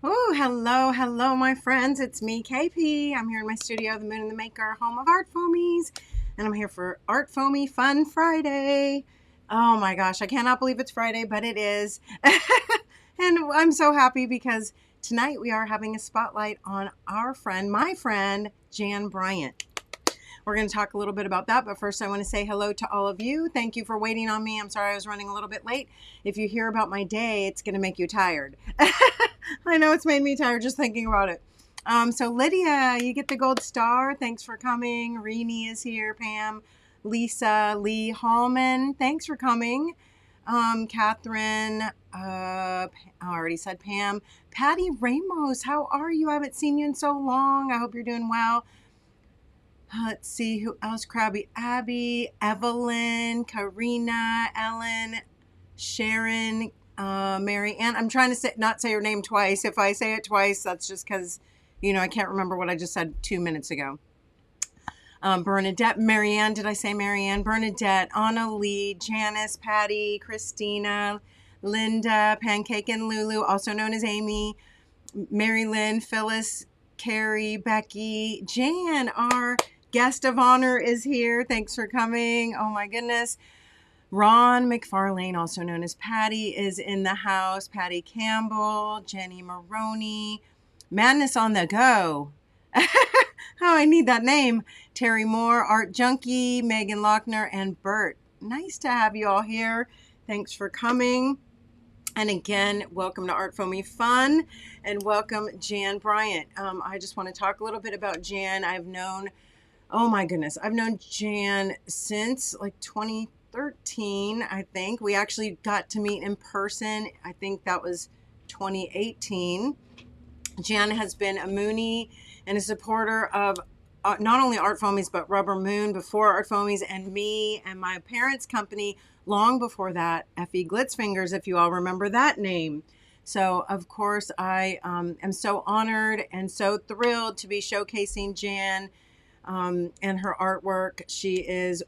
Oh, hello, my friends. It's me, Kae Pea. I'm here in my studio, the Moon and the Maker, home of ArtFoamies, and I'm here for ArtFoamies Fun Friday. Oh my gosh, I cannot believe it's Friday, but it is. And I'm so happy because tonight we are having a spotlight on my friend, Jan Bryant. We're going to talk a little bit about that, but first I want to say hello to all of you. Thank you for waiting on me. I'm sorry I was running a little bit late. If you hear about my day, it's going to make you tired. I know it's made me tired just thinking about it. So Lydia, you get the gold star. Thanks for coming. Renee is here. Pam, Lisa, Lee Hallman, thanks for coming. Catherine, I already said Pam. Patty Ramos, how are you? I haven't seen you in so long. I hope you're doing well. Let's see who else. Krabby Abby, Evelyn, Karina, Ellen, Sharon, Mary Ann. I'm trying to not say her name twice. If I say it twice, that's just because, I can't remember what I just said 2 minutes ago. Bernadette, Marianne, did I say Marianne? Bernadette, Anna Lee, Janice, Patty, Christina, Linda, Pancake and Lulu, also known as Amy, Mary Lynn, Phyllis, Carrie, Becky, Jan, our guest of honor is here. Thanks for coming. Oh my goodness. Ron McFarlane, also known as Patty, is in the house. Patty Campbell, Jenny Maroney, Madness on the Go. Oh, I need that name. Terry Moore, Art Junkie, Megan Lochner, and Bert. Nice to have you all here. Thanks for coming. And again, welcome to ArtFoamies Fun, and welcome Jan Bryant. I just want to talk a little bit about Jan. I've known Jan since like 2013, I think. We actually got to meet in person. I think that was 2018. Jan has been a Moonie and a supporter of not only ArtFoamies, but Rubber Moon before ArtFoamies, and me and my parents' company long before that, Effie Glitzfingers, if you all remember that name. So, of course, I am so honored and so thrilled to be showcasing Jan and her artwork.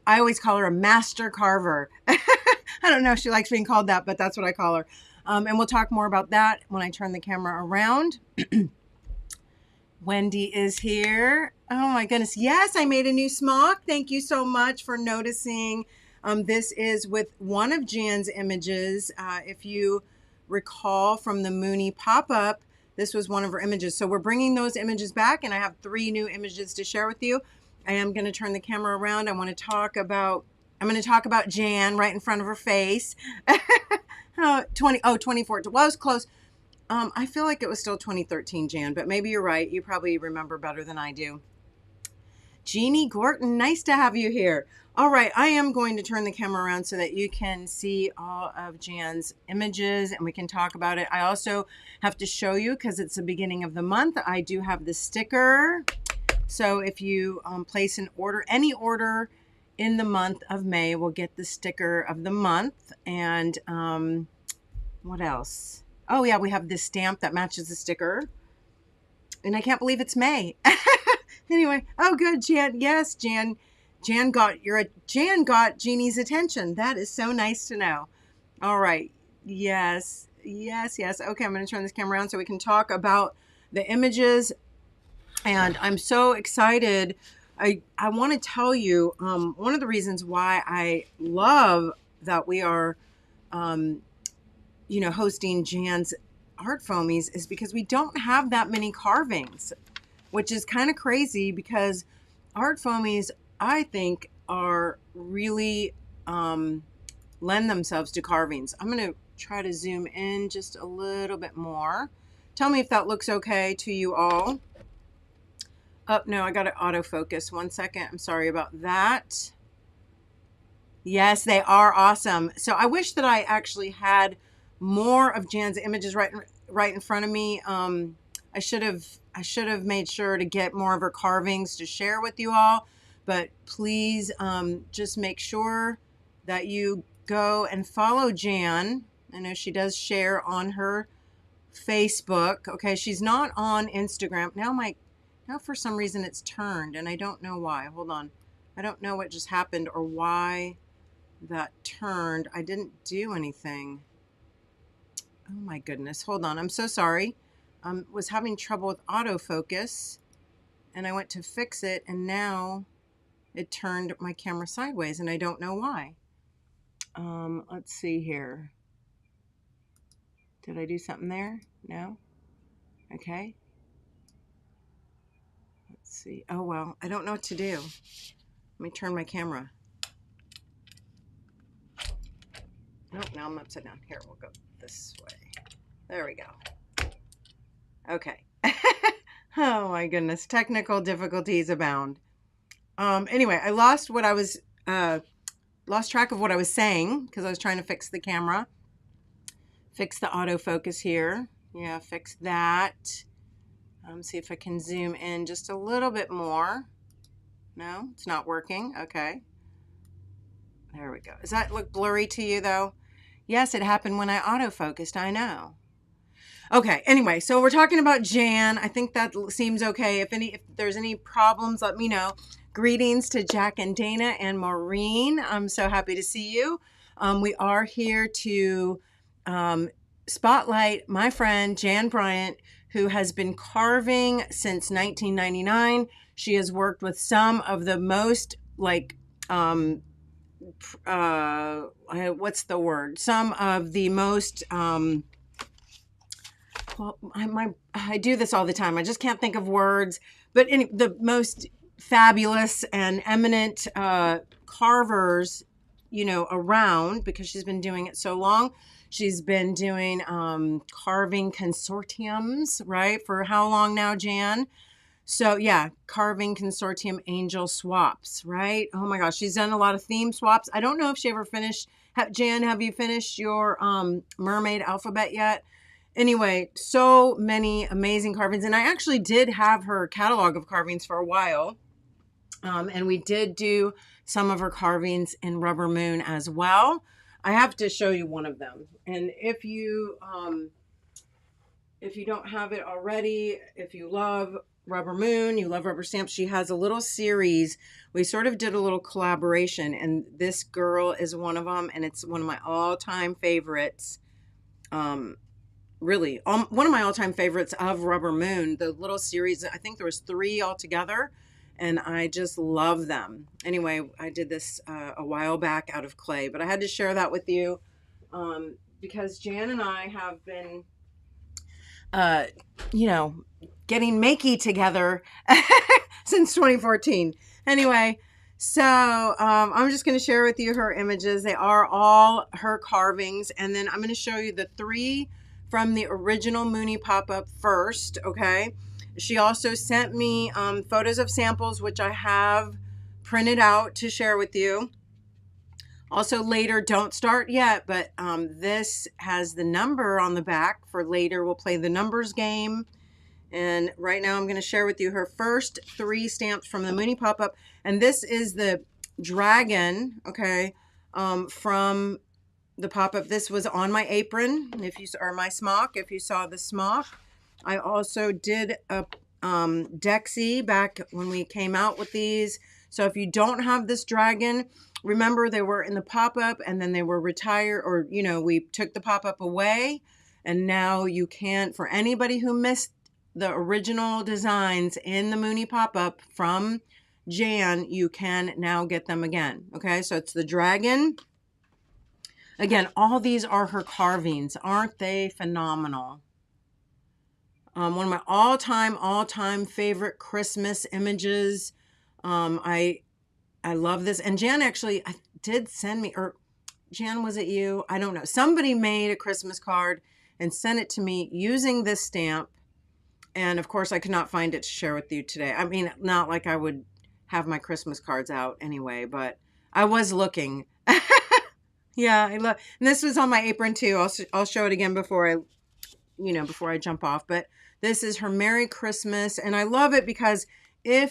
I always call her a master carver. I don't know if she likes being called that, but that's what I call her. And we'll talk more about that when I turn the camera around. Wendy is here. Oh my goodness. Yes, I made a new smock. Thank you so much for noticing. This is with one of Jan's images. If you recall from the Mooney pop-up, this was one of her images. So we're bringing those images back, and I have 3 new images to share with you. I am going to turn the camera around. I'm going to talk about Jan right in front of her face. 2014. Well, I was close. I feel like it was still 2013, Jan, but maybe you're right. You probably remember better than I do. Jeannie Gorton, nice to have you here. All right, I am going to turn the camera around so that you can see all of Jan's images and we can talk about it. I also have to show you, because it's the beginning of the month, I do have the sticker. So if you place an order, any order in the month of May will get the sticker of the month. And what else? Oh yeah, we have this stamp that matches the sticker. And I can't believe it's May. Anyway, oh good, Jan. Yes, Jan got Jeannie's attention. That is so nice to know. All right. Yes. Okay, I'm going to turn this camera around so we can talk about the images. And I'm so excited. I want to tell you one of the reasons why I love that we are hosting Jan's ArtFoamies is because we don't have that many carvings, which is kind of crazy because ArtFoamies, I think, are really lend themselves to carvings. I'm going to try to zoom in just a little bit more. Tell me if that looks okay to you all. Oh, no, I got to autofocus. 1 second. I'm sorry about that. Yes, they are awesome. So I wish that I actually had more of Jan's images right in front of me. I should have made sure to get more of her carvings to share with you all. But please just make sure that you go and follow Jan. I know she does share on her Facebook. Okay, she's not on Instagram. Now for some reason it's turned and I don't know why. Hold on. I don't know what just happened or why that turned. I didn't do anything. Oh my goodness. Hold on. I'm so sorry. was having trouble with autofocus, and I went to fix it, and now it turned my camera sideways, and I don't know why. Let's see here. Did I do something there? No? Okay. Let's see. Oh, well, I don't know what to do. Let me turn my camera. Nope, now I'm upside down. Here, we'll go this way. There we go. Okay. Oh my goodness. Technical difficulties abound. Anyway, I lost what I was, lost track of what I was saying because I was trying to fix the camera. Fix the autofocus here. Yeah, fix that. See if I can zoom in just a little bit more. No, it's not working. Okay. There we go. Does that look blurry to you though? Yes, it happened when I autofocused. I know. Okay. Anyway, so we're talking about Jan. I think that seems okay. If there's any problems, let me know. Greetings to Jack and Dana and Maureen. I'm so happy to see you. We are here to spotlight my friend Jan Bryant, who has been carving since 1999. She has worked with some of the most what's the word? Some of the most, well, I do this all the time. I just can't think of words, but the most fabulous and eminent carvers, you know, around, because she's been doing it so long. She's been doing carving consortiums, right? For how long now, Jan? So yeah, carving consortium angel swaps, right? Oh my gosh, she's done a lot of theme swaps. I don't know if she ever finished. Jan, have you finished your mermaid alphabet yet? Anyway, so many amazing carvings. And I actually did have her catalog of carvings for a while. And we did do some of her carvings in Rubber Moon as well. I have to show you one of them. And if you don't have it already, if you love Rubber Moon, you love rubber stamps, she has a little series. We sort of did a little collaboration, and this girl is one of them, and it's one of my all-time favorites. Really, one of my all-time favorites of Rubber Moon. The little series, I think there was 3 altogether, and I just love them. Anyway, I did this a while back out of clay, but I had to share that with you because Jan and I have been, you know, getting makey together since 2014. Anyway, so I'm just going to share with you her images. They are all her carvings, and then I'm going to show you the 3 from the original Mooney pop-up first, okay? She also sent me photos of samples, which I have printed out to share with you. Also later, don't start yet, but this has the number on the back for later. We'll play the numbers game. And right now I'm going to share with you her first 3 stamps from the Mooney pop-up. And this is the dragon, okay, from the pop-up. This was on my apron, or my smock, if you saw the smock. I also did a Dexy back when we came out with these. So if you don't have this dragon, remember they were in the pop-up and then they were retired, or, you know, we took the pop-up away, and now you can't, for anybody who missed the original designs in the Mooney pop-up from Jan, you can now get them again. Okay, so it's the dragon. Again, all these are her carvings. Aren't they phenomenal? One of my all-time favorite Christmas images. I love this. And Jan actually did send me, or Jan, was it you? I don't know. Somebody made a Christmas card and sent it to me using this stamp. And of course, I could not find it to share with you today. I mean, not like I would have my Christmas cards out anyway, but I was looking. Yeah, I love. And this was on my apron too. I'll show it again before I jump off. But this is her Merry Christmas, and I love it because a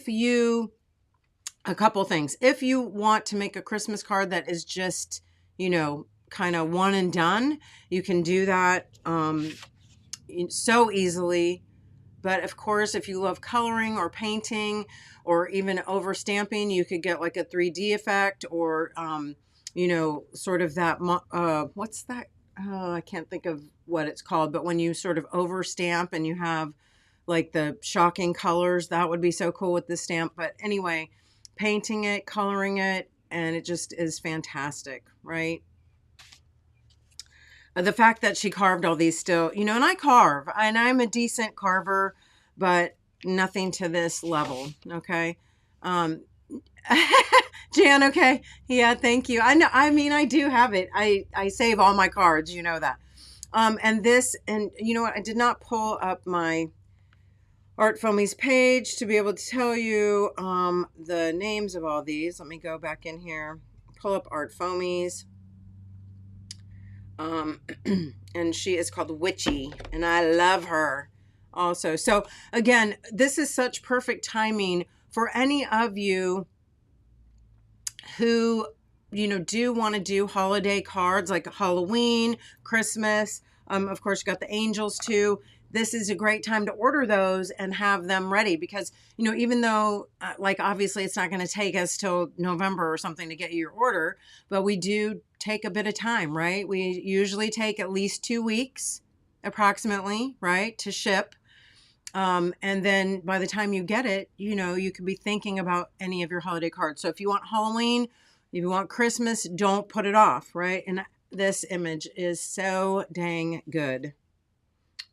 couple things. If you want to make a Christmas card that is just, you know, kind of one and done, you can do that so easily. But of course, if you love coloring or painting or even over stamping, you could get like a 3D effect, or, you know, sort of that, what's that? oh, I can't think of what it's called, but when you sort of overstamp and you have like the shocking colors, that would be so cool with this stamp. But anyway, painting it, coloring it, and it just is fantastic, right? The fact that she carved all these still, you know, and I carve, and I'm a decent carver, but nothing to this level, okay? Jan, okay. Yeah, thank you. I know, I mean, I do have it. I save all my cards, you know that. And this, and you know what? I did not pull up my ArtFoamies page to be able to tell you the names of all these. Let me go back in here, pull up ArtFoamies. And she is called Witchy, and I love her also. So again, this is such perfect timing for any of you who, you know, do want to do holiday cards like Halloween, Christmas. Of course, you got the angels too. This is a great time to order those and have them ready because, you know, even though like obviously it's not going to take us till November or something to get your order, but we do take a bit of time, right? We usually take at least 2 weeks approximately, right, to ship. And then by the time you get it, you know, you could be thinking about any of your holiday cards. So if you want Halloween, if you want Christmas, don't put it off, right? And this image is so dang good.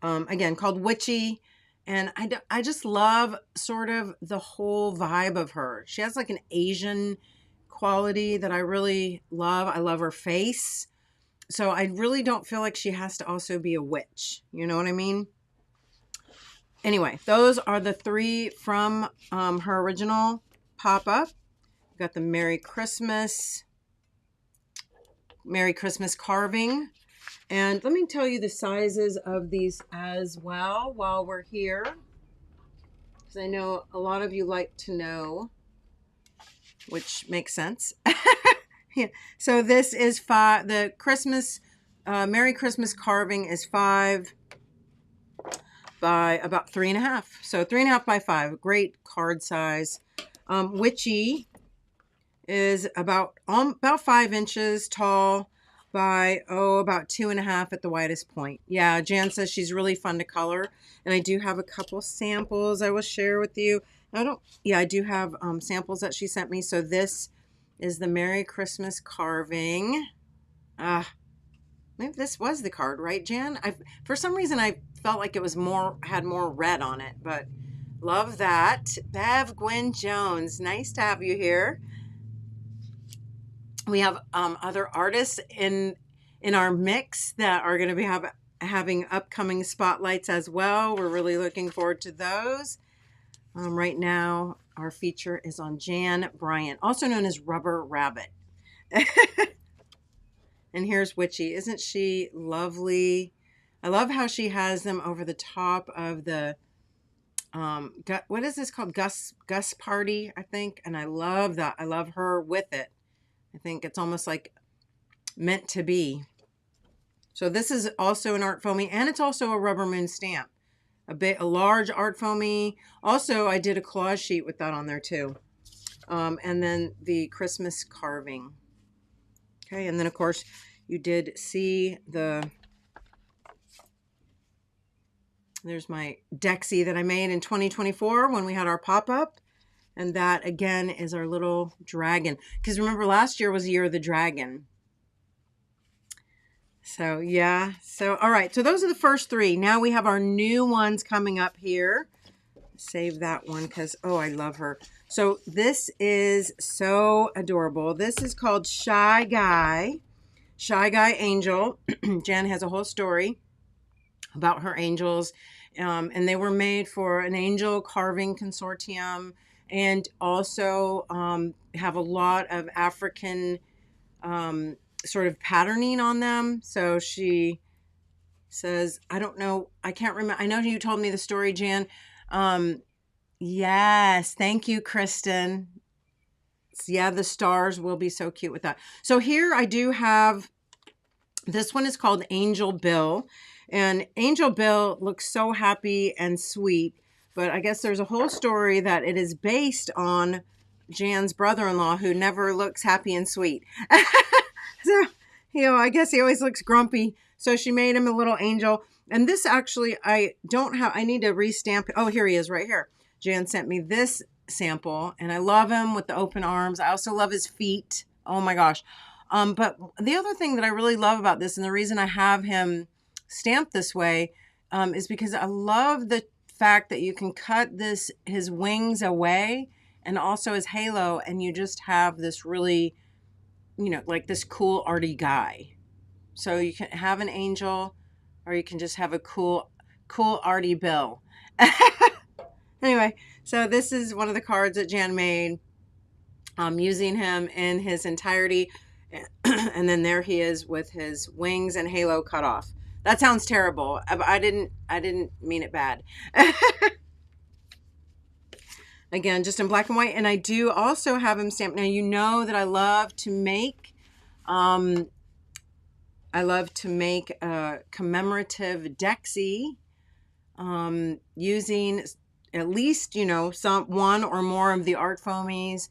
Again, called Witchy. And I just love sort of the whole vibe of her. She has like an Asian quality that I really love. I love her face. So I really don't feel like she has to also be a witch. You know what I mean? Anyway, those are the 3 from her original pop-up. We've got the Merry Christmas carving. And let me tell you the sizes of these as well while we're here, because I know a lot of you like to know, which makes sense. Yeah. So this is 5, the Christmas, Merry Christmas carving is 5 by about 3.5. So 3.5 by 5, great card size. Witchy is about 5 inches tall by, about 2.5 at the widest point. Yeah, Jan says she's really fun to color. And I do have a couple samples I will share with you. I do have samples that she sent me. So this is the Merry Christmas carving. Maybe this was the card, right, Jan? For some reason, I felt like it was had more red on it, but love that. Bev Gwen Jones, nice to have you here. We have other artists in our mix that are going to be having upcoming spotlights as well. We're really looking forward to those. Right now, our feature is on Jan Bryant, also known as Rubber Rabbit. And here's Witchy. Isn't she lovely? I love how she has them over the top of the, what is this called? Gus Party, I think. And I love that. I love her with it. I think it's almost like meant to be. So this is also an ArtFoamy, and it's also a Rubber Moon stamp. A large ArtFoamy. Also, I did a collage sheet with that on there too. And then the Christmas carving. Okay, and then of course you did see there's my Dexie that I made in 2024 when we had our pop-up. And that again is our little dragon. Because remember last year was the year of the dragon. So yeah, so all right, so those are the first 3. Now we have our new ones coming up here. Save that one because, oh, I love her. So this is so adorable. This is called Shy Guy Angel. Jen has a whole story about her angels. And they were made for an angel carving consortium, and also have a lot of African sort of patterning on them. So she says, I don't know, I can't remember. I know you told me the story, Jan. Yes, thank you, Kristen. Yeah, the stars will be so cute with that. So here I do have, this one is called Angel Bill. And Angel Bill looks so happy and sweet. But I guess there's a whole story that it is based on Jan's brother-in-law, who never looks happy and sweet. So, you know, I guess he always looks grumpy. So she made him a little angel. And this actually, I need to restamp. Oh, here he is right here. Jan sent me this sample and I love him with the open arms. I also love his feet. Oh my gosh. But the other thing that I really love about this, and the reason I have him stamped this way, is because I love the fact that you can cut his wings away and also his halo, and you just have this really, like this cool arty guy. So you can have an angel, or you can just have a cool arty Bill. Anyway, so this is one of the cards that Jan made. Using him in his entirety. And then there he is with his wings and halo cut off. That sounds terrible. I didn't mean it bad. Again, just in black and white. And I do also have him stamped. Now, you know that I love to make a commemorative Dexie, using at least, one or more of the ArtFoamies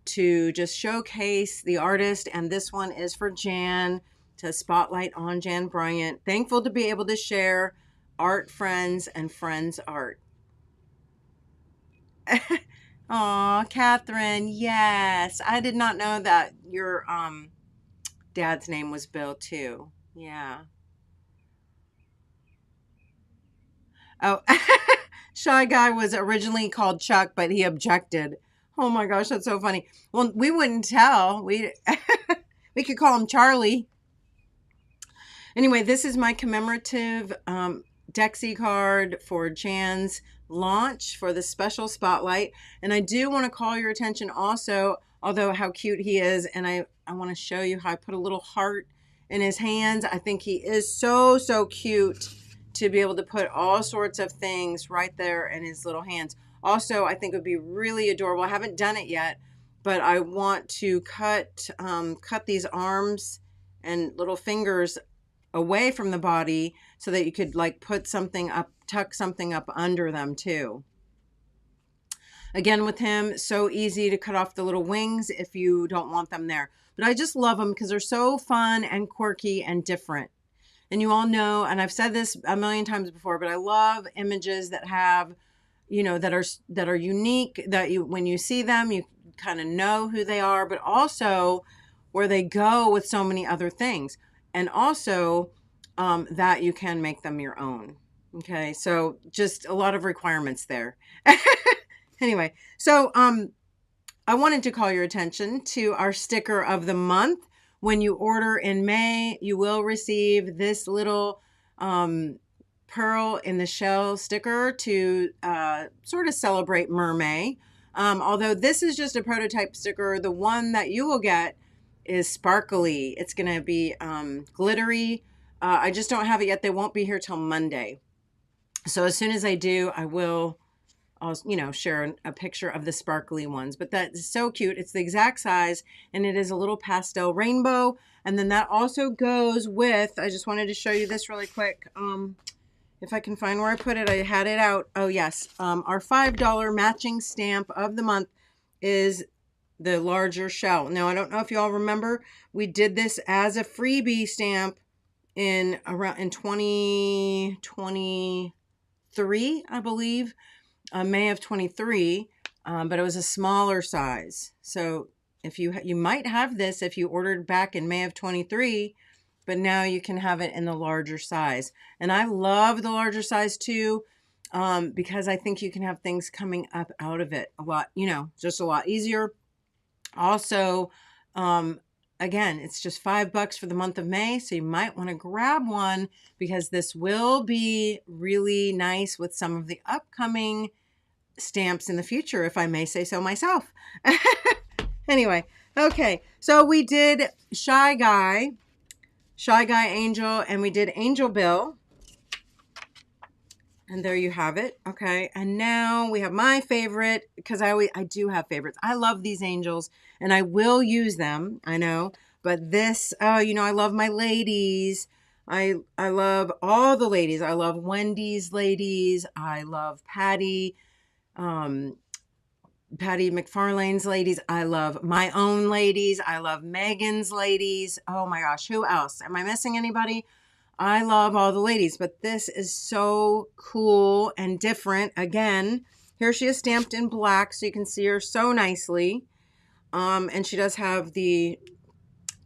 to just showcase the artist. And this one is for Jan, to spotlight on Jan Bryant. Thankful to be able to share art friends and friends art. Aw, Catherine, yes. I did not know that your dad's name was Bill too. Yeah. Oh, Shy Guy was originally called Chuck, but he objected. Oh my gosh, that's so funny. Well, we wouldn't tell. We could call him Charlie. Anyway, this is my commemorative Dexie card for Jan's launch for the special spotlight. And I do want to call your attention also, although how cute he is, and I want to show you how I put a little heart in his hands. I think he is so, so cute to be able to put all sorts of things right there in his little hands. Also, I think it would be really adorable. I haven't done it yet, but I want to cut these arms and little fingers away from the body so that you could like put something up, tuck something up under them too. Again, with him, so easy to cut off the little wings if you don't want them there. But I just love them because they're so fun and quirky and different. And you all know, and I've said this a million times before, but I love images that have, that are unique, that when you see them, you kind of know who they are, but also where they go with so many other things. And also that you can make them your own. Okay, so just a lot of requirements there. Anyway, so I wanted to call your attention to our sticker of the month. When you order in May, you will receive this little pearl in the shell sticker to sort of celebrate Mermay. Although this is just a prototype sticker, the one that you will get is sparkly. It's going to be glittery. I just don't have it yet. They won't be here till Monday. So as soon as I do, I'll share a picture of the sparkly ones. But that is so cute. It's the exact size, and it is a little pastel rainbow. And then that also goes with, I just wanted to show you this really quick. If I can find where I put it, I had it out. Oh, yes. Our $5 matching stamp of the month is the larger shell. Now, I don't know if you all remember, we did this as a freebie stamp in 2023, I believe, May of 23, but it was a smaller size. So if you might have this if you ordered back in May of 23, but now you can have it in the larger size. And I love the larger size too, because I think you can have things coming up out of it a lot, just a lot easier. Also, again, it's just $5 for the month of May, so you might want to grab one because this will be really nice with some of the upcoming stamps in the future, if I may say so myself. Anyway, okay, so we did Shy Guy Angel, and we did Angel Bill. And there you have it. Okay. And now we have my favorite, because I do have favorites. I love these angels and I will use them. I know, but this, I love my ladies. I love all the ladies. I love Wendy's ladies. I love Patty McFarlane's ladies. I love my own ladies. I love Megan's ladies. Oh my gosh. Who else? Am I missing anybody? I love all the ladies, but this is so cool and different. Again, here she is stamped in black, so you can see her so nicely. And she does have the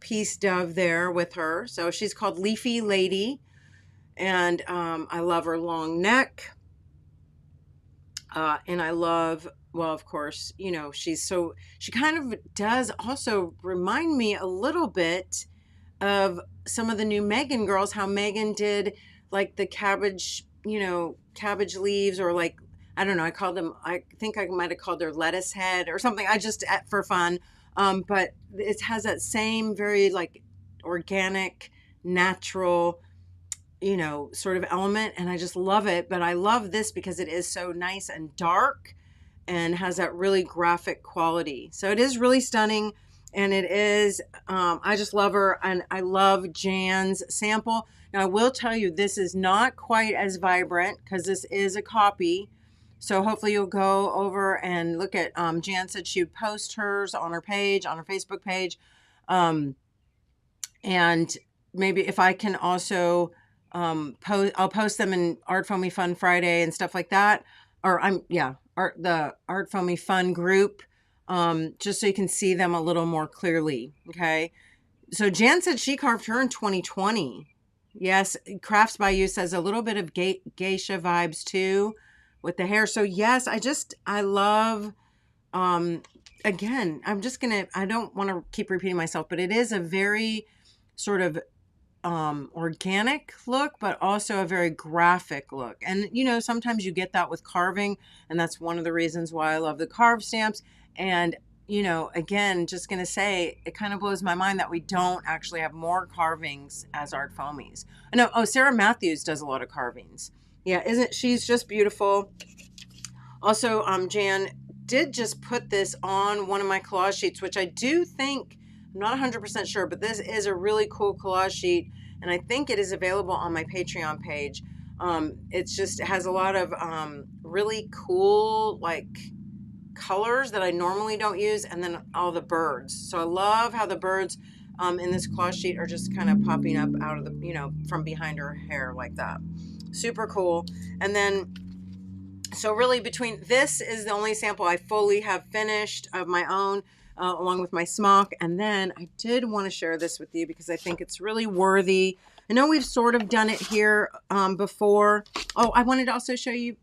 peace dove there with her. So she's called Leafy Lady. And I love her long neck. And I love, well, of course, you know, she kind of does also remind me a little bit of some of the new Megan girls, how Megan did like the cabbage, you know, cabbage leaves, or like, I don't know, I think I might have called her lettuce head or something. I just, for fun. But it has that same very like organic, natural, you know, sort of element. And I just love it. But I love this because it is so nice and dark and has that really graphic quality. So it is really stunning. And it is, I just love her. And I love Jan's sample. Now, I will tell you, this is not quite as vibrant because this is a copy. So hopefully you'll go over and look at, Jan said she would post hers on her page, on her Facebook page. And maybe if I can also I'll post them in ArtFoamies Fun Friday and stuff like that. Or the ArtFoamies Fun group, just so you can see them a little more clearly. Okay. So Jan said she carved her in 2020. Yes. Crafts by You says a little bit of geisha vibes too with the hair. So yes, I love, again, I don't want to keep repeating myself, but it is a very sort of organic look, but also a very graphic look. And, you know, sometimes you get that with carving, and that's one of the reasons why I love the carved stamps. And, you know, again, just going to say, it kind of blows my mind that we don't actually have more carvings as ArtFoamies. I know, Sarah Matthews does a lot of carvings. Yeah, she's just beautiful. Also, Jan did just put this on one of my collage sheets, which I do think, I'm not 100% sure, but this is a really cool collage sheet, and I think it is available on my Patreon page. It has a lot of really cool, like, colors that I normally don't use, and then all the birds. So I love how the birds in this collage sheet are just kind of popping up out of the, you know, from behind her hair like that. Super cool. And then, so really this is the only sample I fully have finished of my own, along with my smock. And then I did want to share this with you because I think it's really worthy. I know we've sort of done it here before. Oh, I wanted to also show you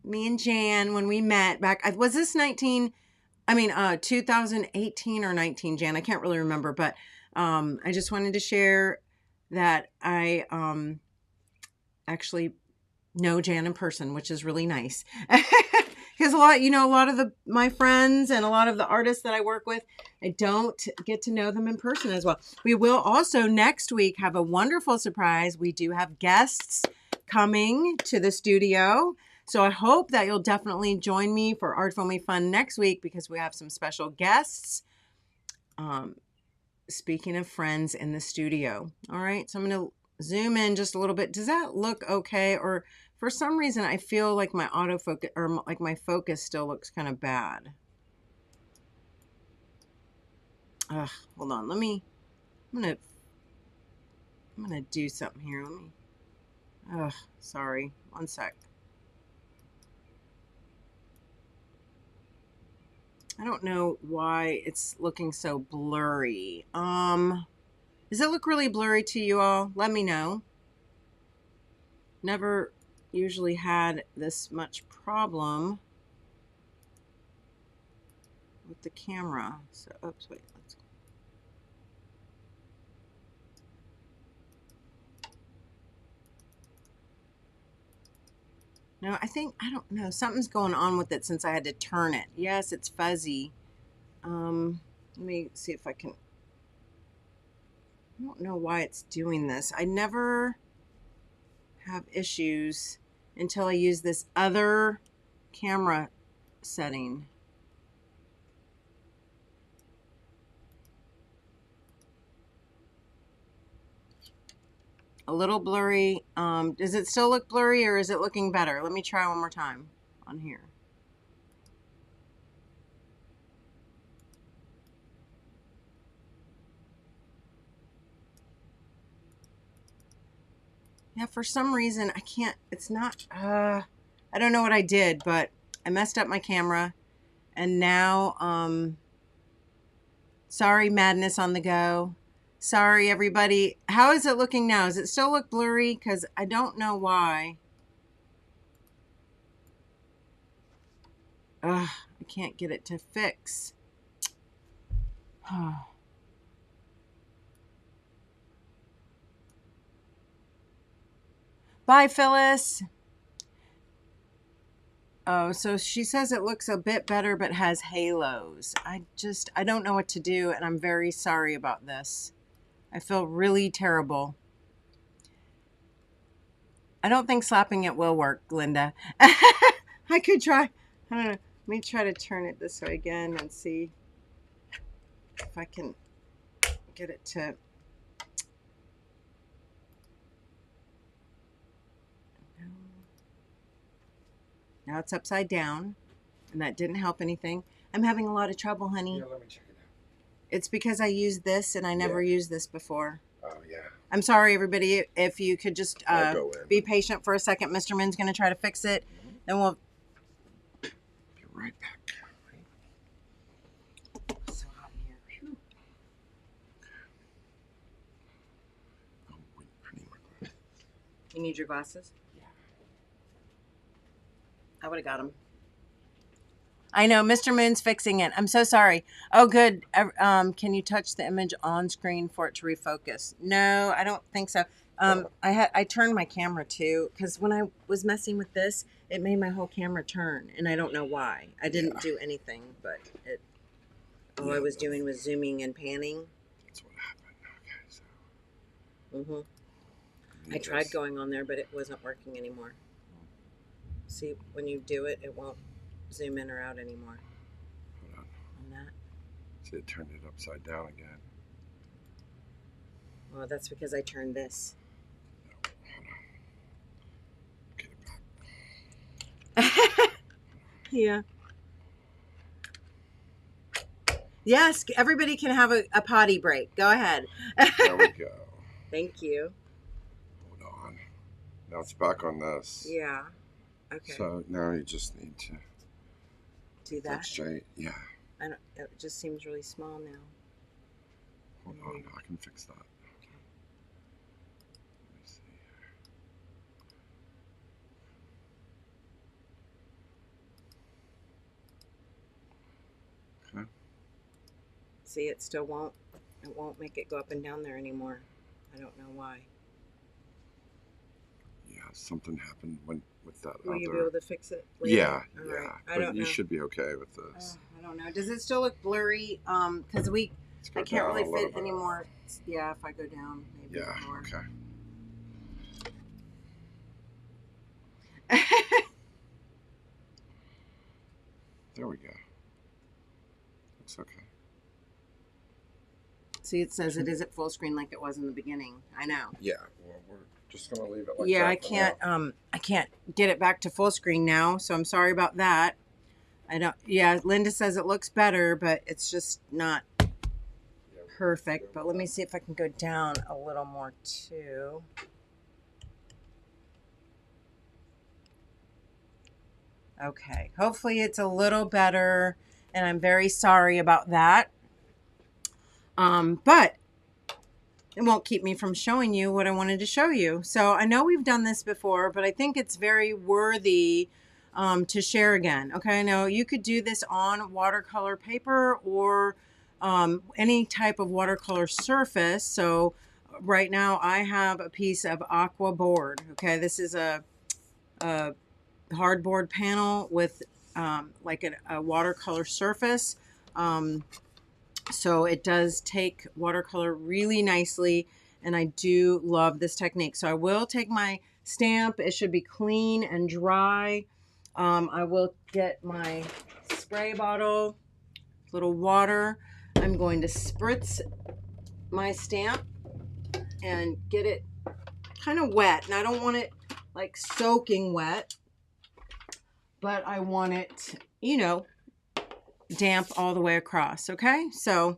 me and Jan when we met back. Was this 2018 or 19, Jan? I can't really remember, but I just wanted to share that I actually know Jan in person, which is really nice. Because a lot of my friends and a lot of the artists that I work with, I don't get to know them in person as well. We will also next week have a wonderful surprise. We do have guests coming to the studio. So I hope that you'll definitely join me for ArtFoamies Fun next week because we have some special guests. Speaking of friends in the studio. All right, so I'm going to zoom in just a little bit. Does that look okay? Or for some reason, I feel like my autofocus or like my focus still looks kind of bad. Hold on. I'm gonna do something here. Sorry. One sec. I don't know why it's looking so blurry. Does it look really blurry to you all? Let me know. Never usually had this much problem with the camera. So, oops, wait, let's go. No, I don't know. Something's going on with it since I had to turn it. Yes, it's fuzzy. Let me see if I can. I don't know why it's doing this. I never have issues until I use this other camera setting. A little blurry. Does it still look blurry or is it looking better? Let me try one more time on here. Yeah, for some reason, I can't, it's not, I don't know what I did, but I messed up my camera. And now, sorry, madness on the go. Sorry, everybody. How is it looking now? Does it still look blurry? Because I don't know why. Ugh, I can't get it to fix. Bye, Phyllis. Oh, so she says it looks a bit better but has halos. I don't know what to do, and I'm very sorry about this. I feel really terrible. I don't think slapping it will work, Linda. I could try. I don't know. Let me try to turn it this way again and see if I can get it to... Now it's upside down, and that didn't help anything. I'm having a lot of trouble, honey. Yeah, let me check it out. It's because I used this, and I never used this before. Oh, yeah. I'm sorry, everybody. If you could just be patient for a second. Mr. Min's going to try to fix it. Then we'll... Be right back. So hot in here. Whew. Oh, wait, I need my glasses. You need your glasses? Yeah. I would have got them. I know, Mr. Moon's fixing it. I'm so sorry. Oh, good. Can you touch the image on screen for it to refocus? No, I don't think so. I turned my camera too, because when I was messing with this, it made my whole camera turn, and I don't know why. I didn't do anything, but all I was doing was zooming and panning. That's what happened. Okay, so. I tried going on there, but it wasn't working anymore. See, when you do it, it won't zoom in or out anymore. Hold on. On that. See, it turned it upside down again. Well, that's because I turned this. No, hold on. Get it back. Yeah. Yes, everybody can have a potty break. Go ahead. There we go. Thank you. Hold on. Now it's back on this. Yeah. Okay. So now you just need to do that. Straight. Yeah. It just seems really small now. Hold on. I can fix that. Okay. Let me see here. Okay. See, it still won't. It won't make it go up and down there anymore. I don't know why. Yeah, something happened with that Will other... you be able to fix it later? Yeah, all yeah. Right. I But don't you know. should be okay with this. I don't know. Does it still look blurry? Because I can't really fit anymore. Yeah, if I go down, maybe more. Okay. There we go. Looks okay. See, it says it is at full screen like it was in the beginning. I know. Yeah. Well, we're just gonna leave it like that. Yeah, I can't get it back to full screen now, so I'm sorry about that. Yeah, Linda says it looks better, but it's just not perfect. But let me see if I can go down a little more too. Okay, hopefully it's a little better, and I'm very sorry about that. But it won't keep me from showing you what I wanted to show you. So I know we've done this before, but I think it's very worthy to share again. Okay, I know you could do this on watercolor paper or any type of watercolor surface. So right now I have a piece of aqua board. Okay, this is a hardboard panel with like a watercolor surface. So it does take watercolor really nicely, and I do love this technique. So I will take my stamp. It should be clean and dry. I will get my spray bottle, little water. I'm going to spritz my stamp and get it kind of wet. And I don't want it like soaking wet, but I want it, you know, damp all the way across. Okay, so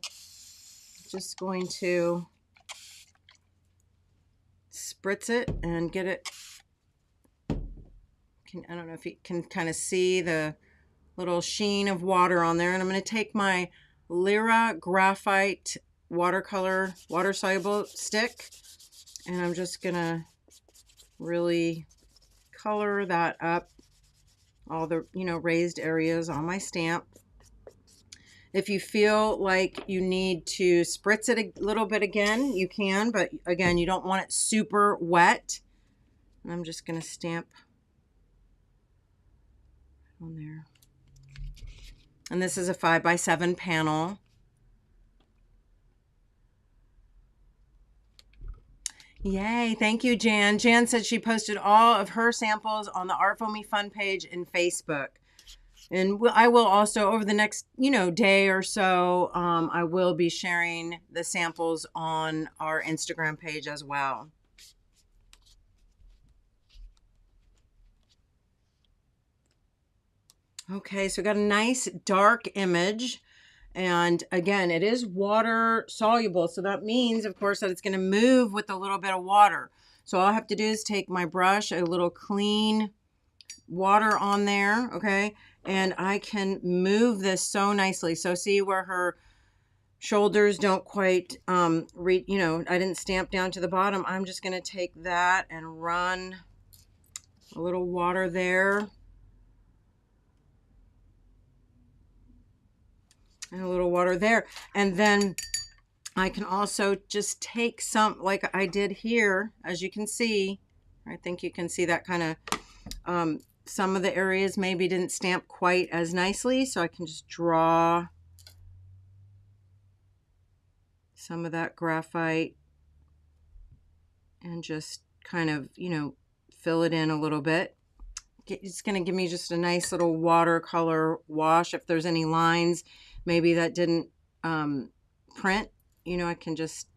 just going to spritz it and get it. I don't know if you can kind of see the little sheen of water on there. And I'm going to take my Lyra Graphite watercolor, water soluble stick, and I'm just going to really color that up, all the, raised areas on my stamp. If you feel like you need to spritz it a little bit again, you can, but again, you don't want it super wet. And I'm just going to stamp on there. And this is a 5x7 panel. Yay, thank you, Jan. Jan said she posted all of her samples on the ArtFoamies Fun page in Facebook. And I will also, over the next, day or so, I will be sharing the samples on our Instagram page as well. Okay, so we got a nice dark image. And again, it is water soluble. So that means, of course, that it's going to move with a little bit of water. So all I have to do is take my brush, a little clean water on there, okay? And I can move this so nicely. So see where her shoulders don't quite reach, I didn't stamp down to the bottom. I'm just going to take that and run a little water there. And a little water there. And then I can also just take some, like I did here, as you can see. I think you can see that kind of, some of the areas maybe didn't stamp quite as nicely. So I can just draw some of that graphite and just kind of, fill it in a little bit. It's going to give me just a nice little watercolor wash. If there's any lines maybe that didn't print, I can just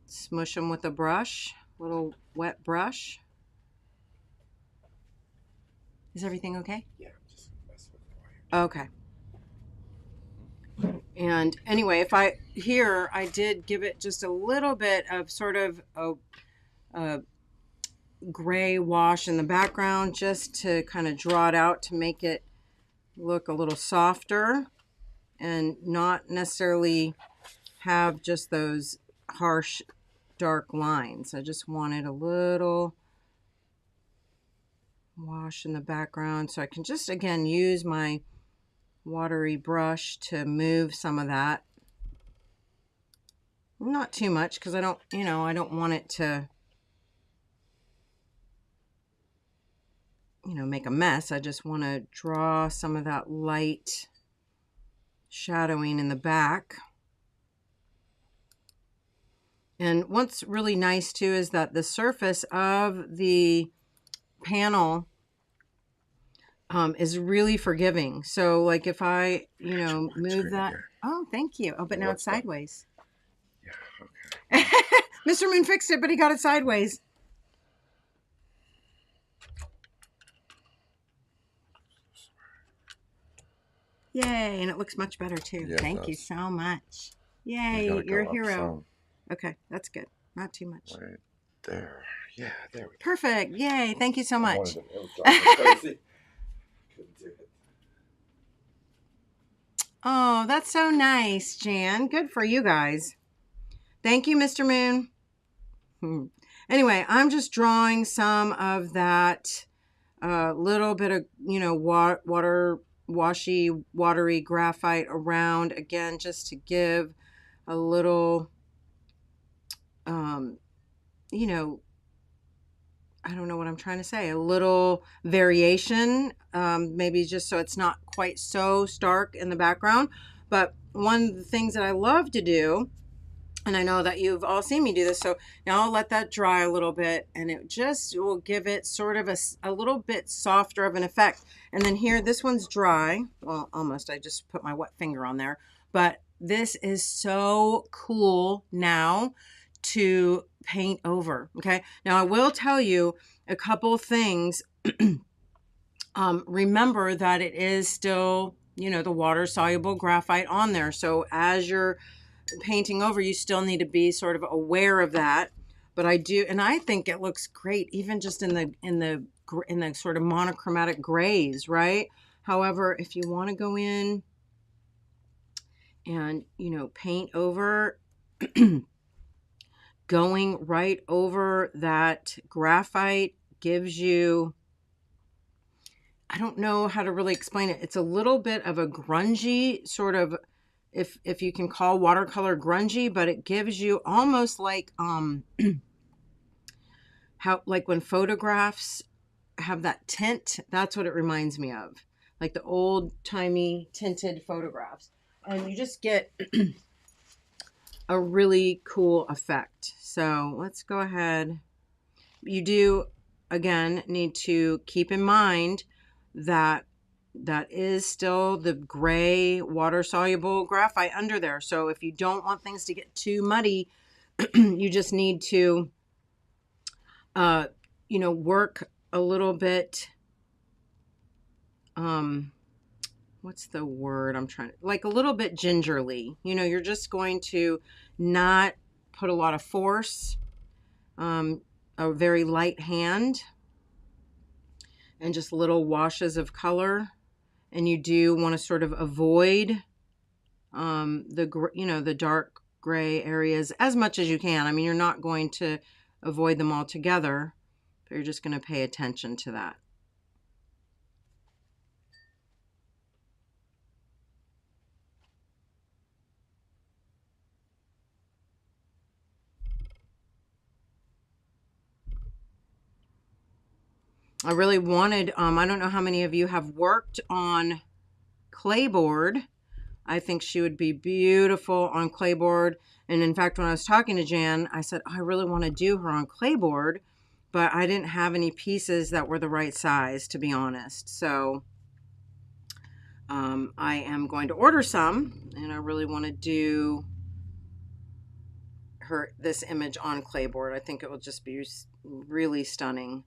smush them with a brush, little wet brush. Is everything okay? Yeah, just mess with the wire. Okay. And anyway, I did give it just a little bit of sort of a gray wash in the background, just to kind of draw it out to make it look a little softer and not necessarily have just those harsh dark lines. I just wanted a little wash in the background so I can just again use my watery brush to move some of that. Not too much, because I don't want it to make a mess. I just want to draw some of that light shadowing in the back. And what's really nice too is that the surface of the panel is really forgiving. So like if I, move that. Oh, thank you. Oh, but now it's sideways. Yeah, okay. Mr. Moon fixed it, but he got it sideways. Yay, and it looks much better too. Yeah, thank you so much. Yay, you're a hero. Okay, that's good. Not too much. Right there. Yeah, there we go. Perfect. Yay, thank you so much. Oh, that's so nice, Jan. Good for you guys. Thank you, Mr. Moon. Anyway, I'm just drawing some of that little bit of, watery graphite around, again, just to give a little, I don't know what I'm trying to say, a little variation, maybe just so it's not quite so stark in the background. But one of the things that I love to do, and I know that you've all seen me do this, so now I'll let that dry a little bit, and it just will give it sort of a little bit softer of an effect. And then here, this one's dry. Well, almost. I just put my wet finger on there. But this is so cool now to paint over, okay? Now, I will tell you a couple things. Remember that it is still, the water-soluble graphite on there. So as you're painting over, you still need to be sort of aware of that. but I do, and I think it looks great even just in the sort of monochromatic grays, right? However, if you want to go in and, you know, paint over, going right over that graphite gives you, I don't know how to really explain it. It's a little bit of a grungy sort of, if you can call watercolor grungy, but it gives you almost like how, like when photographs have that tint, that's what it reminds me of. Like the old timey tinted photographs. And you just get a really cool effect. So let's go ahead. You do, again, need to keep in mind that that is still the gray water soluble graphite under there. So if you don't want things to get too muddy, you just need to, you know, work a little bit, what's the word I'm trying to, like a little bit gingerly. You know, you're just going to not put a lot of force, a very light hand, and just little washes of color. And you do want to sort of avoid the dark gray areas as much as you can. I mean, you're not going to avoid them altogether, but you're just going to pay attention to that. I really wanted, I don't know how many of you have worked on clayboard. I think she would be beautiful on clayboard. And in fact, when I was talking to Jan, I said, I really want to do her on clayboard, but I didn't have any pieces that were the right size, to be honest. So I am going to order some, and I really want to do this image on clayboard. I think it will just be really stunning.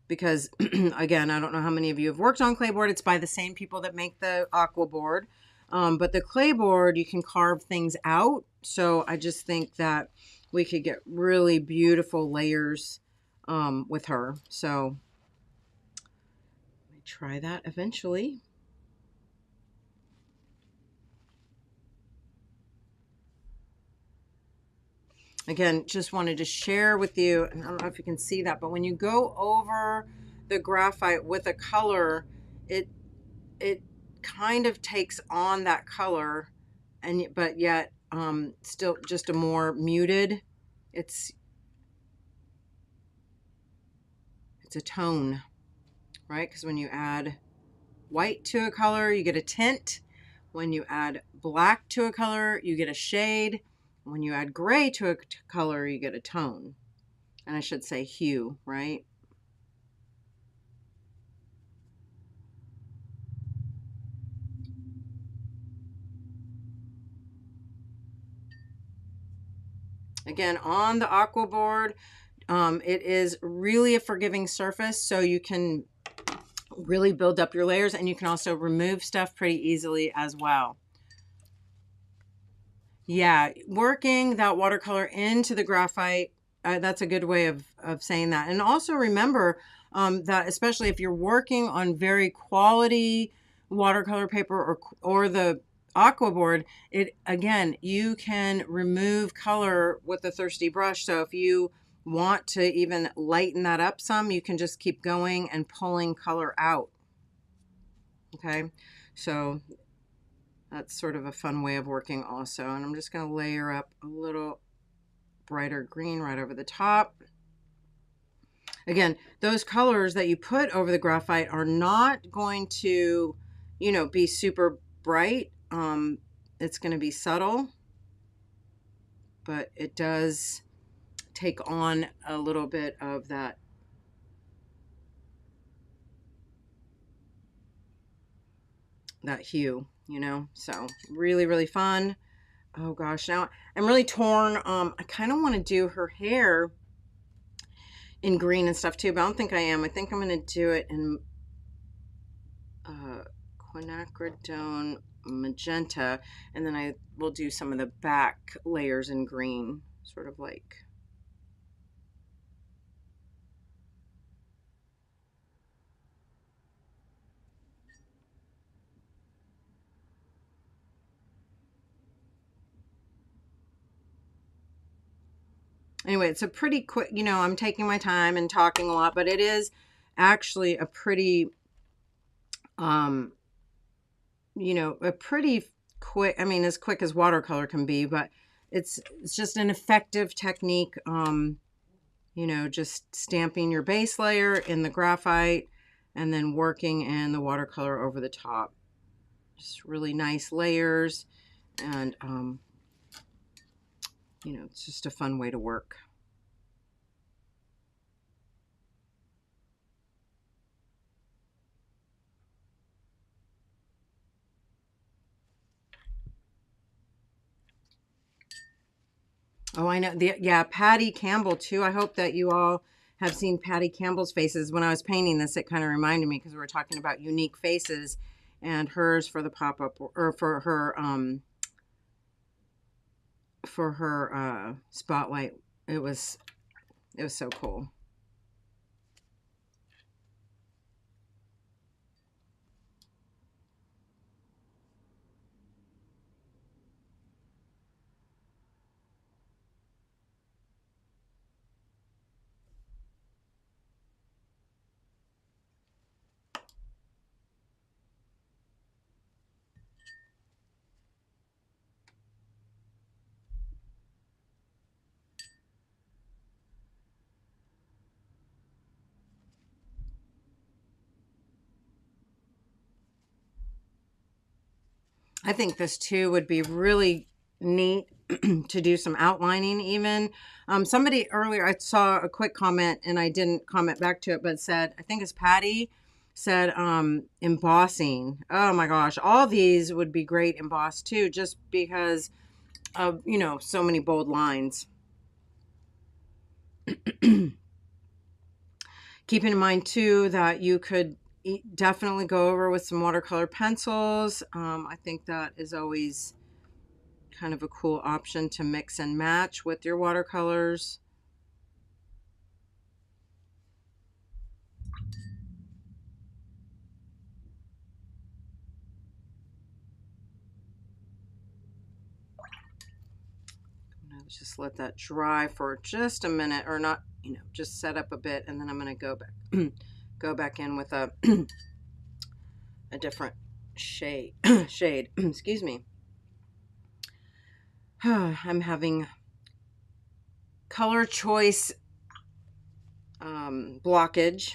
Because again, I don't know how many of you have worked on clayboard. It's by the same people that make the aqua board. But the clayboard, you can carve things out. So I just think that we could get really beautiful layers with her. So let me try that eventually. Again, just wanted to share with you, and I don't know if you can see that, but when you go over the graphite with a color, it kind of takes on that color, but yet still just a more muted. It's a tone, right? Because when you add white to a color, you get a tint. When you add black to a color, you get a shade. When you add gray to a color, you get a tone. And I should say hue, right? Again, on the aqua board, it is really a forgiving surface, so you can really build up your layers, and you can also remove stuff pretty easily as well. Yeah, working that watercolor into the graphite, that's a good way of saying that. And also remember that especially if you're working on very quality watercolor paper or the aqua board, again, you can remove color with a thirsty brush. So if you want to even lighten that up some, you can just keep going and pulling color out. Okay, so that's sort of a fun way of working also. And I'm just going to layer up a little brighter green right over the top. Again, those colors that you put over the graphite are not going to, you know, be super bright. It's going to be subtle, but it does take on a little bit of that hue, you know. So really, really fun. Oh gosh, now I'm really torn. I kind of want to do her hair in green and stuff too, but I don't think I am. I think I'm going to do it in quinacridone magenta, and then I will do some of the back layers in green, sort of like Anyway, it's a pretty quick, you know, I'm taking my time and talking a lot, but it is actually a pretty, um, you know, a pretty quick, I mean, as quick as watercolor can be, but it's just an effective technique. You know, just stamping your base layer in the graphite and then working in the watercolor over the top. Just really nice layers, and you know, it's just a fun way to work. Oh, I know. Yeah, Patty Campbell too. I hope that you all have seen Patty Campbell's faces. When I was painting this, it kind of reminded me because we were talking about unique faces, and hers for the pop-up, or for her spotlight. It was so cool. I think this too would be really neat to do some outlining even. Somebody earlier, I saw a quick comment and I didn't comment back to it, but said, I think it's Patty, said embossing. Oh my gosh, all these would be great embossed too, just because of, you know, so many bold lines. Keeping in mind too that you could definitely go over with some watercolor pencils. I think that is always kind of a cool option to mix and match with your watercolors. Just let that dry for just a minute, or not, you know, just set up a bit, and then I'm going to go back in with a a different shade excuse me. I'm having color choice blockage.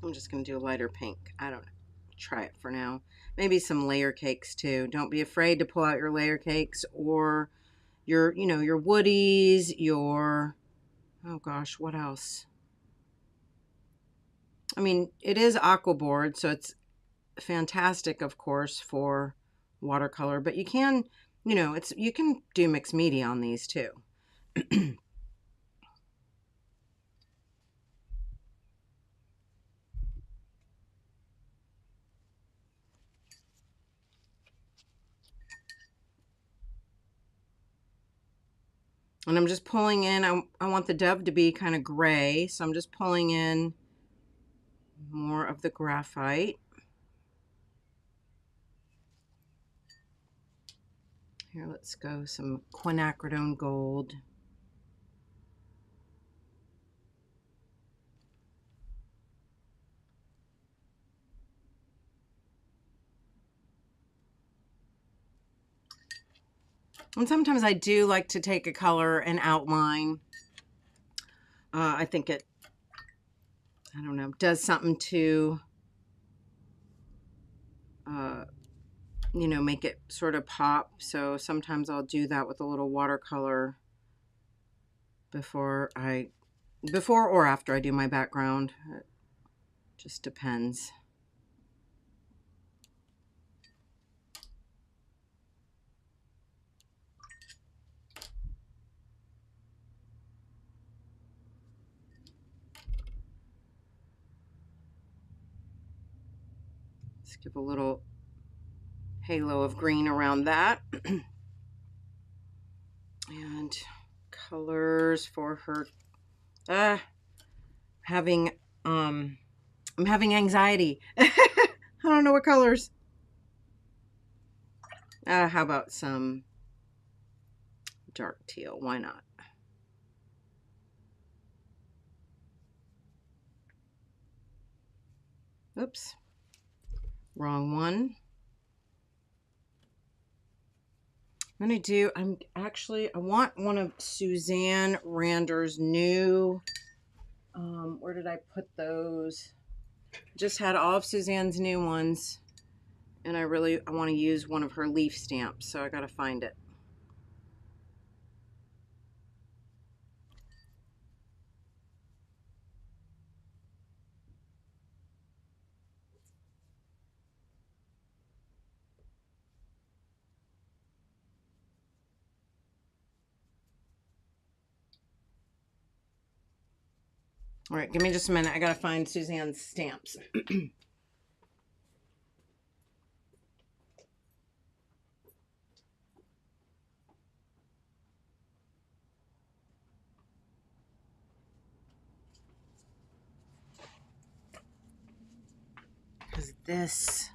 I'm just going to do a lighter pink. I don't know. Try it for now. Maybe some layer cakes too. Don't be afraid to pull out your layer cakes, or your, you know, your woodies, your, oh gosh, what else? I mean, it is aqua board, so it's fantastic, of course, for watercolor, but you can, you know, you can do mixed media on these too. And I'm just pulling in, I want the dove to be kind of gray, so I'm just pulling in more of the graphite. Here, let's go some quinacridone gold. And sometimes I do like to take a color and outline. I think it, I don't know, does something to, you know, make it sort of pop. So sometimes I'll do that with a little watercolor before or after I do my background. It just depends. Let's give a little halo of green around that. And colors for her. Having I'm having anxiety. I don't know what colors. How about some dark teal? Why not? Oops, wrong one. I'm gonna do, I want one of Suzanne Rander's new, where did I put those? Just had all of Suzanne's new ones, and I want to use one of her leaf stamps, so I gotta find it. All right, give me just a minute. I gotta find Suzanne's stamps. Because this,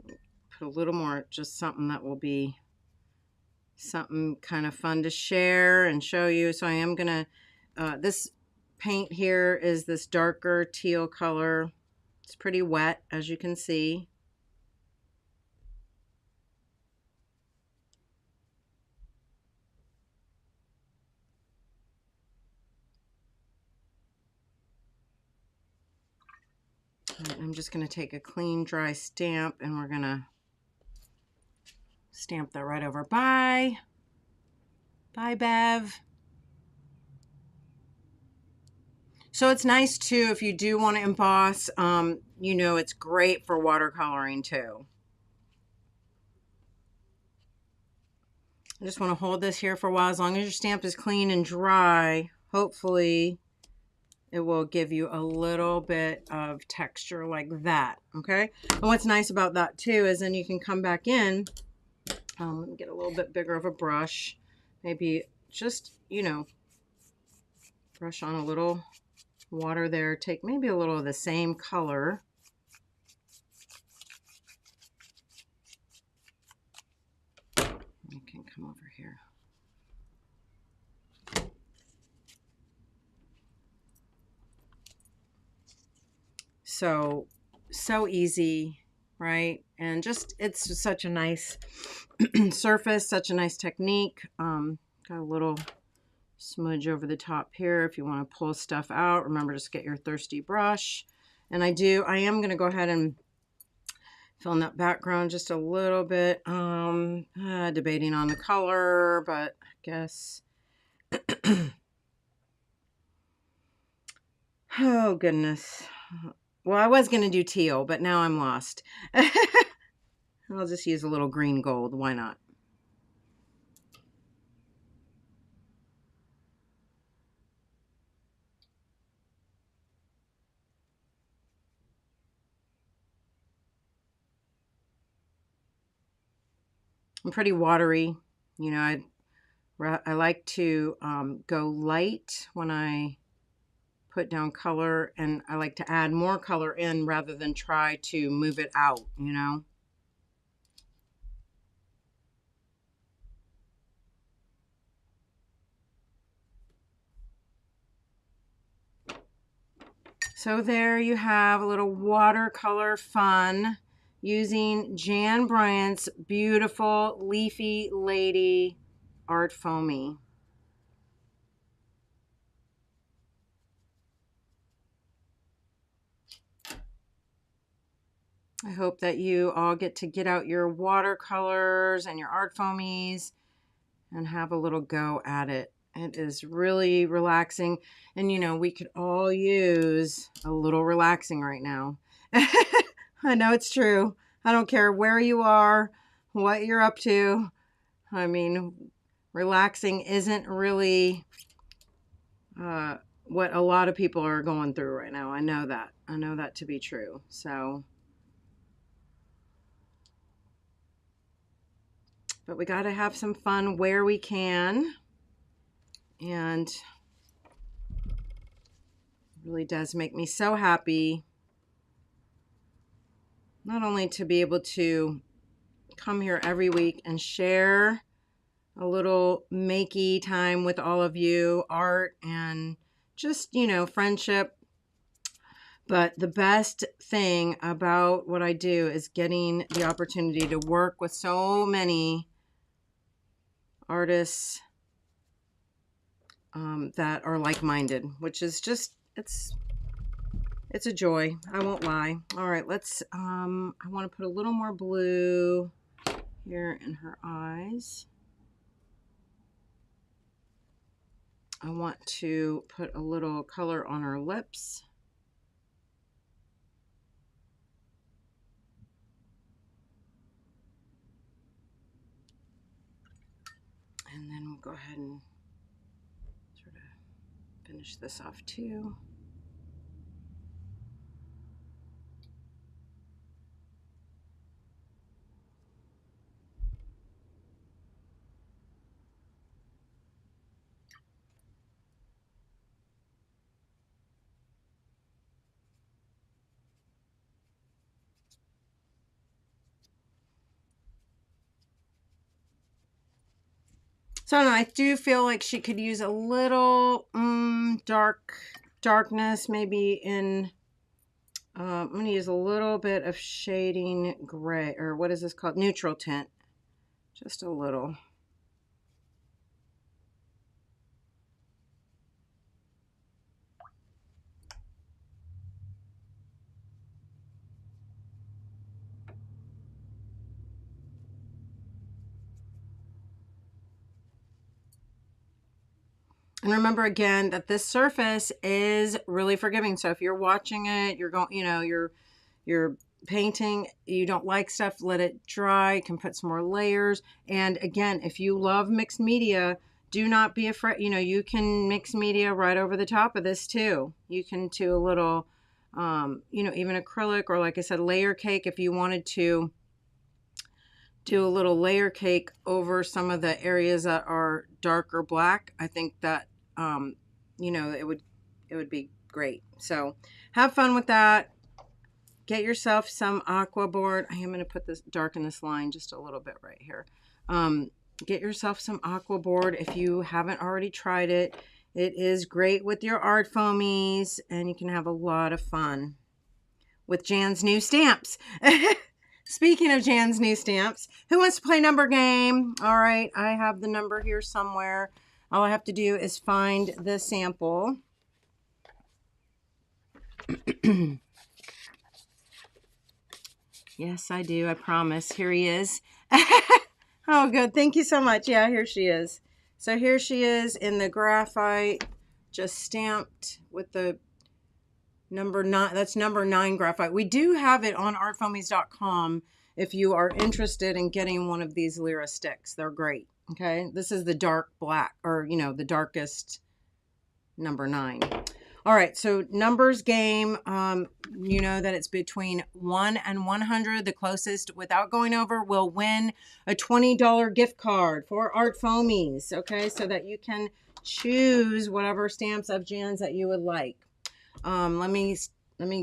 put a little more, just something that will be something kind of fun to share and show you. So I am gonna, this paint here is this darker teal color. It's pretty wet, as you can see. And I'm just gonna take a clean, dry stamp, and we're gonna stamp that right over. Bye. Bye, Bev. So it's nice too if you do want to emboss. You know, it's great for watercoloring too. I just want to hold this here for a while. As long as your stamp is clean and dry, hopefully it will give you a little bit of texture like that. Okay. And what's nice about that too is then you can come back in. Let me get a little bit bigger of a brush. Maybe just, you know, brush on a little water there. Take maybe a little of the same color. You can come over here. So easy, right? And just, it's such a nice surface, such a nice technique. Got a little smudge over the top here. If you want to pull stuff out, remember, just get your thirsty brush. And I am going to go ahead and fill in that background just a little bit. Debating on the color, but I guess. Oh, goodness. Well, I was going to do teal, but now I'm lost. I'll just use a little green gold. Why not? I'm pretty watery. You know, I like to go light when I put down color, and I like to add more color in rather than try to move it out, you know. So there you have a little watercolor fun using Jan Bryant's beautiful Leafy Lady Art Foamy. I hope that you all get to get out your watercolors and your art foamies and have a little go at it. It is really relaxing. And you know, we could all use a little relaxing right now. I know it's true. I don't care where you are, what you're up to. I mean, relaxing isn't really what a lot of people are going through right now. I know that. I know that to be true. So, but we got to have some fun where we can. And it really does make me so happy not only to be able to come here every week and share a little makey time with all of you, art and just, you know, friendship. But the best thing about what I do is getting the opportunity to work with so many artists that are like-minded, which is just, it's a joy. I won't lie. All right, let's, I want to put a little more blue here in her eyes. I want to put a little color on her lips. And then we'll go ahead and sort of finish this off too. So I don't know, I do feel like she could use a little darkness, maybe in, I'm going to use a little bit of shading gray, or what is this called? Neutral tint. Just a little. And remember again that this surface is really forgiving. So if you're watching it, you're going, you know, you're painting, you don't like stuff, let it dry. You can put some more layers. And again, if you love mixed media, do not be afraid. You know, you can mix media right over the top of this too. You can do a little, you know, even acrylic, or like I said, layer cake if you wanted to do a little layer cake over some of the areas that are dark or black. I think that, you know, it would be great. So have fun with that. Get yourself some aqua board. I am going to put this, darken this line just a little bit right here. Get yourself some aqua board if you haven't already tried it. It is great with your art foamies, and you can have a lot of fun with Jan's new stamps. Speaking of Jan's new stamps, who wants to play number game? All right, I have the number here somewhere. All I have to do is find the sample. Yes, I do. I promise. Here he is. Oh, good. Thank you so much. Yeah, here she is. So here she is in the graphite, just stamped with the number 9. That's number 9 graphite. We do have it on artfoamies.com if you are interested in getting one of these Lyra sticks. They're great. Okay. This is the dark black, or, you know, the darkest number 9. All right, so numbers game, you know that it's between 1 and 100. The closest without going over will win a $20 gift card for Art Foamies, okay? So that you can choose whatever stamps of Jan's that you would like. Let me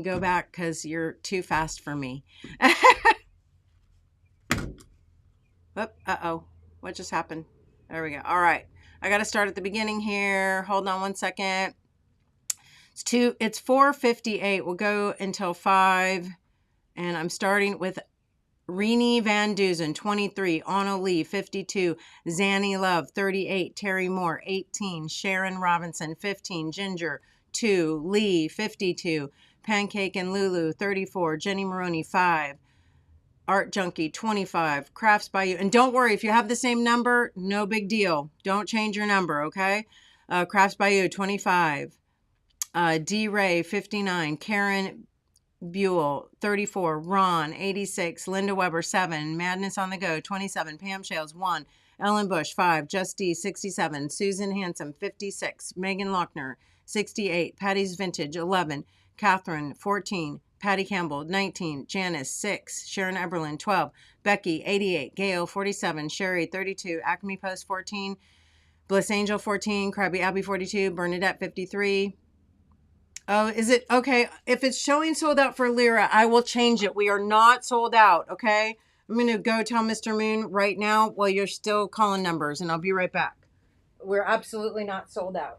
go back because you're too fast for me. Uh-oh, what just happened? There we go. All right, I got to start at the beginning here. Hold on one second. It's 4:58. We'll go until 5. And I'm starting with Renee Van Duzen, 23. Anna Lee, 52. Zanny Love, 38. Terry Moore, 18. Sharon Robinson, 15. Ginger, 2. Lee, 52. Pancake and Lulu, 34. Jenny Maroney, 5. Art Junkie, 25. Crafts by You. And don't worry, if you have the same number, no big deal. Don't change your number, okay? Crafts by You, 25. D. Ray, 59. Karen Buell, 34. Ron, 86. Linda Weber, 7. Madness on the Go, 27. Pam Shales, 1. Ellen Bush, 5. Just D, 67. Susan Handsome, 56. Megan Lochner, 68. Patty's Vintage, 11. Catherine, 14. Patty Campbell, 19. Janice, 6. Sharon Eberlin, 12. Becky, 88. Gail, 47. Sherry, 32. Acme Post, 14. Bliss Angel, 14. Krabby Abby, 42. Bernadette, 53. Oh, is it okay? If it's showing sold out for Lyra, I will change it. We are not sold out, okay? I'm going to go tell Mr. Moon right now while you're still calling numbers, and I'll be right back. We're absolutely not sold out.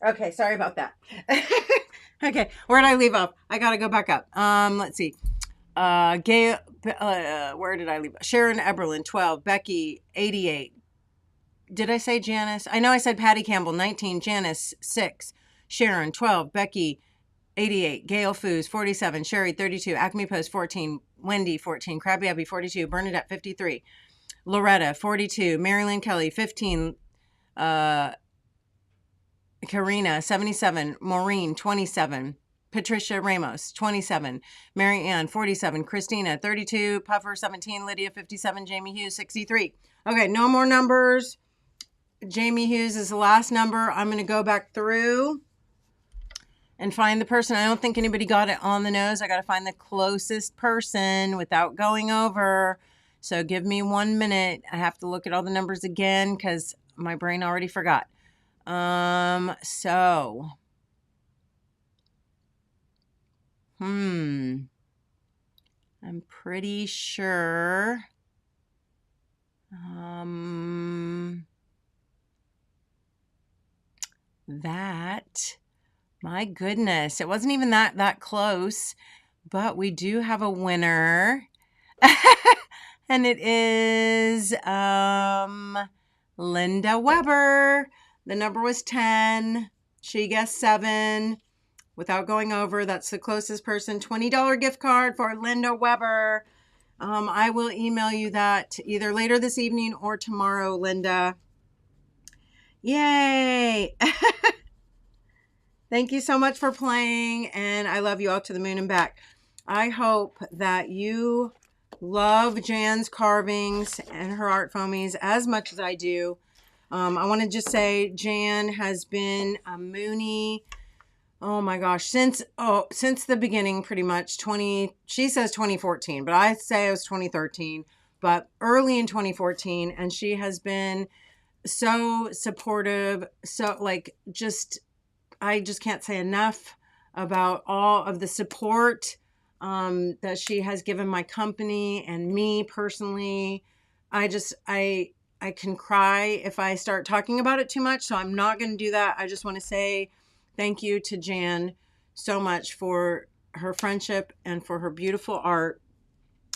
Okay, sorry about that. Okay, where did I leave off? I gotta go back up. Let's see. Gay, where did I leave? Sharon Eberlin, 12. Becky, 88. Did I say Janice? I know I said Patty Campbell, 19. Janice, 6. Sharon, 12. Becky, 88. Gail Foos, 47. Sherry, 32. Acme Post, 14. Wendy, 14. Krabby Abby, 42. Bernadette, 53. Loretta, 42. Marilyn Kelly, 15. Karina, 77. Maureen, 27. Patricia Ramos, 27. Mary Ann, 47. Christina, 32. Puffer, 17. Lydia, 57. Jamie Hughes, 63. Okay, no more numbers. Jamie Hughes is the last number. I'm going to go back through and find the person. I don't think anybody got it on the nose. I got to find the closest person without going over. So give me 1 minute. I have to look at all the numbers again because my brain already forgot. So, I'm pretty sure, that, my goodness, it wasn't even that close, but we do have a winner. And it is, Linda Weber. The number was 10. She guessed 7 without going over. That's the closest person. $20 gift card for Linda Weber. I will email you that either later this evening or tomorrow, Linda. Yay. Thank you so much for playing, and I love you all to the moon and back. I hope that you love Jan's carvings and her art foamies as much as I do. I want to just say Jan has been a Moonie, oh my gosh, since the beginning, pretty much. She says 2014, but I say it was 2013, but early in 2014, and she has been so supportive, so I just can't say enough about all of the support that she has given my company and me personally. I can cry if I start talking about it too much, so I'm not going to do that. I just want to say thank you to Jan so much for her friendship and for her beautiful art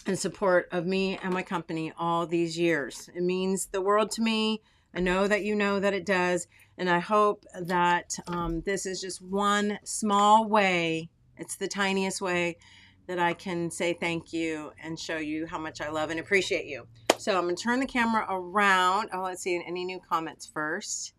and support of me and my company all these years. It means the world to me. I know that you know that it does, and I hope that this is just one small way. It's the tiniest way that I can say thank you and show you how much I love and appreciate you. So I'm going to turn the camera around. Oh, let's see. Any new comments first?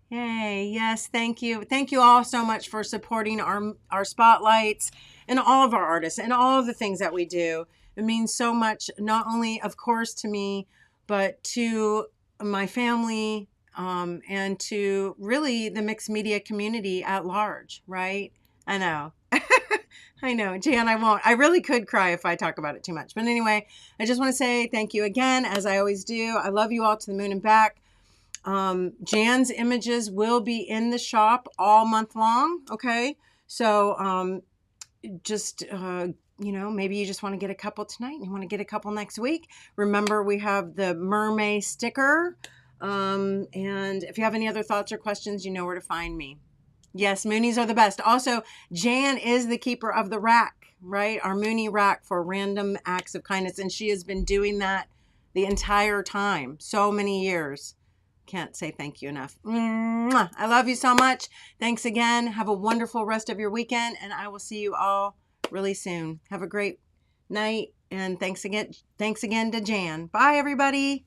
Yay. Yes. Thank you. Thank you all so much for supporting our spotlights and all of our artists and all of the things that we do. It means so much, not only, of course, to me, but to my family and to really the mixed media community at large, right? I know. I know, Jan, I won't. I really could cry if I talk about it too much. But anyway, I just want to say thank you again, as I always do. I love you all to the moon and back. Jan's images will be in the shop all month long, okay? So just, maybe you just want to get a couple tonight and you want to get a couple next week. Remember, we have the mermaid sticker. And if you have any other thoughts or questions, you know where to find me. Yes, Moonies are the best. Also, Jan is the keeper of the rack, right? Our Moonie rack for random acts of kindness. And she has been doing that the entire time. So many years. Can't say thank you enough. Mwah. I love you so much. Thanks again. Have a wonderful rest of your weekend. And I will see you all really soon. Have a great night. And thanks again to Jan. Bye, everybody.